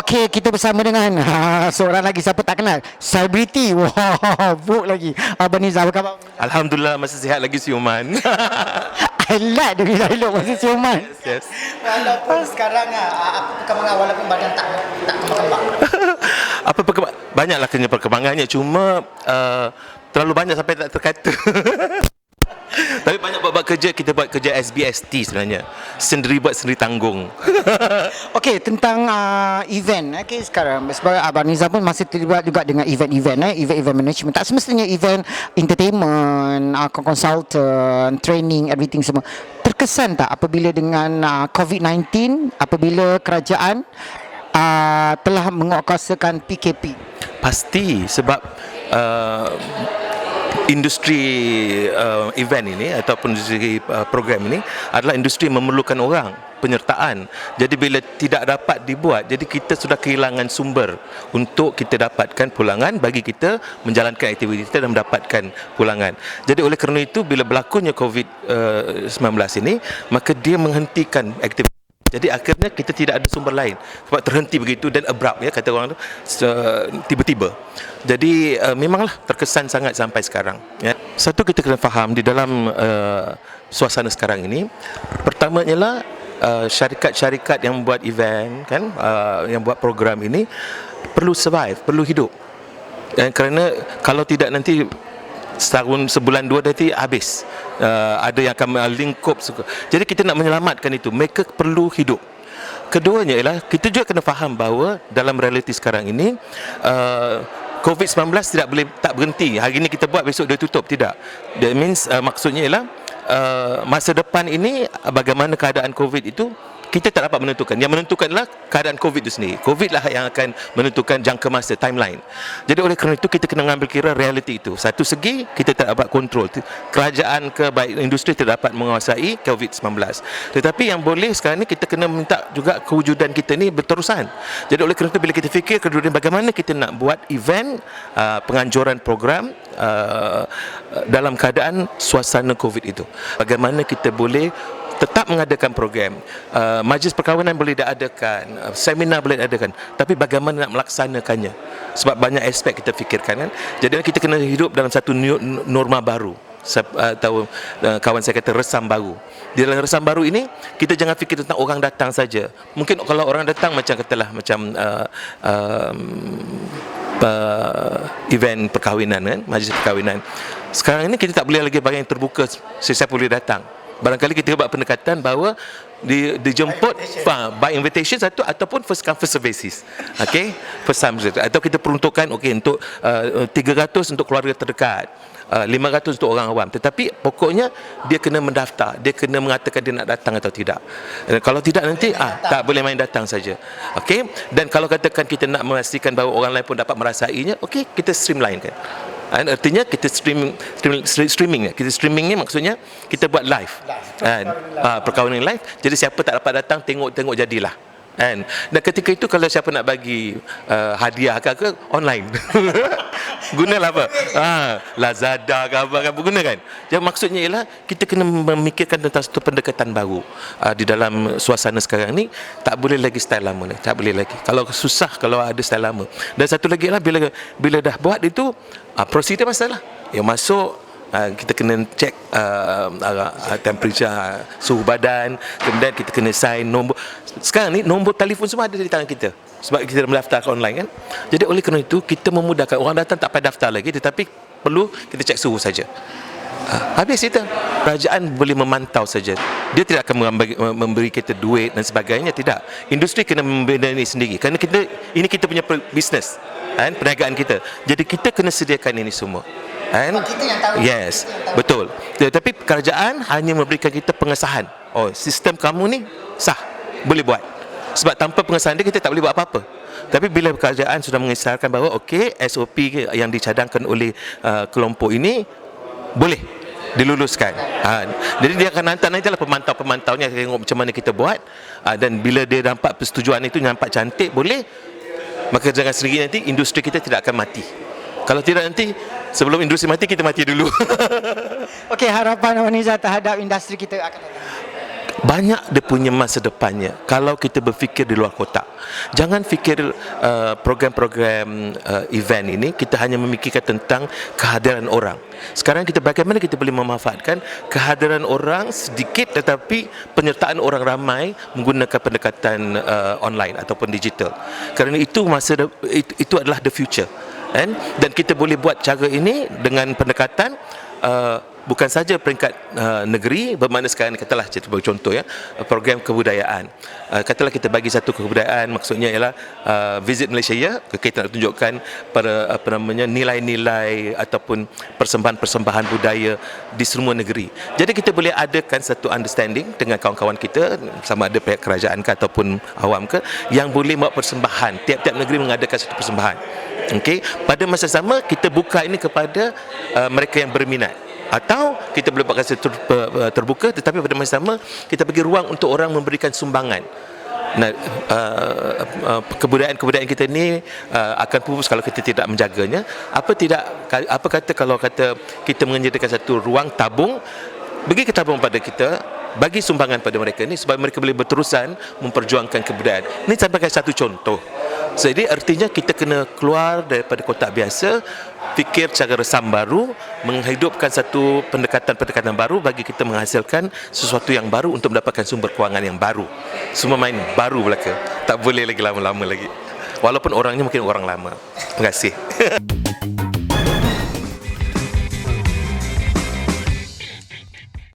Okey, kita bersama dengan seorang lagi, siapa tak kenal, selebriti. Wah, book lagi. Abang Nizam, apa khabar? Alhamdulillah masih sihat lagi siuman. I like dengan dialog masih ciuman. Yes. Walaupun sekarang apa perkembangan, walaupun badan tak kembang. Apa banyaklah perkembangannya, cuma terlalu banyak sampai tak terkata. Tapi banyak buat kerja, kita buat kerja SBST sebenarnya. Sendiri buat sendiri tanggung. Okey, tentang event. Okey, sekarang sebab Abang Nizam pun masih terlibat juga dengan event-event, event management. Tak semestinya event entertainment, consultant, training, everything semua. Terkesan tak apabila dengan COVID-19, apabila kerajaan telah menguatkuasakan PKP? Pasti sebab industri event ini ataupun industri program ini adalah industri yang memerlukan orang, penyertaan. Jadi bila tidak dapat dibuat, jadi kita sudah kehilangan sumber untuk kita dapatkan pulangan bagi kita menjalankan aktiviti kita dan mendapatkan pulangan. Jadi oleh kerana itu bila berlakunya COVID-19 ini, maka dia menghentikan aktiviti. Jadi akhirnya kita tidak ada sumber lain sebab terhenti begitu dan abrupt, ya kata orang tu, tiba-tiba. Jadi memanglah terkesan sangat sampai sekarang, ya. Satu, kita kena faham di dalam suasana sekarang ini, pertama ialah syarikat-syarikat yang buat event kan, yang buat program ini perlu survive, perlu hidup. Dan kerana kalau tidak nanti setahun, sebulan, dua nanti habis. Ada yang akan lingkup. Jadi kita nak menyelamatkan itu, mereka perlu hidup. Keduanya ialah kita juga kena faham bahawa dalam realiti sekarang ini COVID-19 tak berhenti. Hari ini kita buat, besok dia tutup, tidak. That means maksudnya ialah masa depan ini bagaimana keadaan COVID itu kita tak dapat menentukan. Yang menentukanlah keadaan COVID itu sendiri. COVID lah yang akan menentukan jangka masa, timeline. Jadi oleh kerana itu kita kena mengambil kira realiti itu. Satu segi kita tak dapat kontrol. Kerajaan ke baik industri tidak dapat menguasai COVID-19. Tetapi yang boleh sekarang ni kita kena minta juga kewujudan kita ni berterusan. Jadi oleh kerana itu bila kita fikir kemudian bagaimana kita nak buat event, penganjuran program dalam keadaan suasana COVID itu. Bagaimana kita boleh tetap mengadakan program, majlis perkahwinan boleh diadakan, seminar boleh diadakan, tapi bagaimana nak melaksanakannya, sebab banyak aspek kita fikirkan kan. Jadi kita kena hidup dalam satu norma baru, atau kawan saya kata resam baru. Di dalam resam baru ini kita jangan fikir tentang orang datang saja. Mungkin kalau orang datang macam katalah macam event perkahwinan kan, majlis perkahwinan. Sekarang ini kita tak boleh lagi bagi yang terbuka, sesiapa boleh datang. Barangkali kita buat pendekatan bahawa dijemput by invitation satu, ataupun first come first serve basis. Okey, first come atau kita peruntukkan untuk 300 untuk keluarga terdekat, 500 untuk orang awam. Tetapi pokoknya dia kena mendaftar, dia kena mengatakan dia nak datang atau tidak. Kalau tidak nanti tak boleh main datang saja. Okey, dan kalau katakan kita nak memastikan bahawa orang lain pun dapat merasainya, okey, kita streamline kan. Artinya kita streaming. Kita streaming ni maksudnya kita buat live. Perkahwinan live. Jadi siapa tak dapat datang, tengok jadilah. Dan ketika itu kalau siapa nak bagi hadiah ke online. Gunalah apa? Lazada ke apa guna kan. Jadi maksudnya ialah kita kena memikirkan tentang satu pendekatan baru di dalam suasana sekarang ni. Tak boleh lagi style lama ni. Tak boleh lagi. Kalau susah kalau ada style lama. Dan satu lagi ialah bila dah buat itu, prosedur masalah. Yang masuk kita kena cek temperature, suhu badan, kemudian kita kena sign nombor. Sekarang ni nombor telefon semua ada di tangan kita sebab kita mendaftar online kan. Jadi oleh kerana itu kita memudahkan orang datang, tak payah daftar lagi, tetapi perlu kita cek suhu saja. Habis kita, kerajaan boleh memantau saja. Dia tidak akan memberi kita duit dan sebagainya, tidak. Industri kena membina ini sendiri kerana ini kita punya bisnes kan, perniagaan kita. Jadi kita kena sediakan ini semua. Kita yang tahu. Yes, betul. Tetapi kerajaan hanya memberikan kita pengesahan. Sistem kamu ni sah, boleh buat. Sebab tanpa pengesahan dia kita tak boleh buat apa-apa. Tapi bila kerajaan sudah mengesahkan bahawa okey, SOP yang dicadangkan oleh kelompok ini boleh diluluskan. Jadi dia akan hantar nantilah pemantau-pemantaunya, tengok macam mana kita buat, dan bila dia nampak persetujuan itu nampak cantik, boleh, maka dengan sendiri nanti industri kita tidak akan mati. Kalau tidak nanti sebelum industri mati, kita mati dulu. Okey, harapan Abang Nizam terhadap industri kita akan datang? banyak dia punya masa depannya kalau kita berfikir di luar kotak. Jangan fikir program-program event ini kita hanya memikirkan tentang kehadiran orang. Sekarang kita bagaimana kita boleh memanfaatkan kehadiran orang sedikit tetapi penyertaan orang ramai menggunakan pendekatan online ataupun digital. Kerana itu itu adalah the future. Dan kita boleh buat cara ini dengan pendekatan bukan saja peringkat negeri, bermakna sekarang katalah sebagai contoh ya, program kebudayaan. Katalah kita bagi satu kebudayaan, maksudnya ialah visit Malaysia, kita nak tunjukkan pada nilai-nilai ataupun persembahan-persembahan budaya di semua negeri. Jadi kita boleh adakan satu understanding dengan kawan-kawan kita, sama ada pihak kerajaan ke ataupun awam ke, yang boleh buat persembahan. Tiap-tiap negeri mengadakan satu persembahan. Okey, pada masa sama kita buka ini kepada mereka yang berminat. Atau kita boleh buat terbuka, tetapi pada masa sama kita bagi ruang untuk orang memberikan sumbangan. Nah, kebudayaan kita ni akan pupus kalau kita tidak menjaganya. Apa kata kalau kita menyediakan satu ruang tabung, bagi tabung pada kita, bagi sumbangan pada mereka ni supaya mereka boleh berterusan memperjuangkan kebudayaan. Ini sebagai satu contoh. Jadi artinya kita kena keluar daripada kotak biasa, fikir cara resam baru, menghidupkan satu pendekatan-pendekatan baru bagi kita menghasilkan sesuatu yang baru untuk mendapatkan sumber kewangan yang baru. Semua main baru belaka. Tak boleh lagi lama-lama lagi. Walaupun orangnya mungkin orang lama. Terima kasih.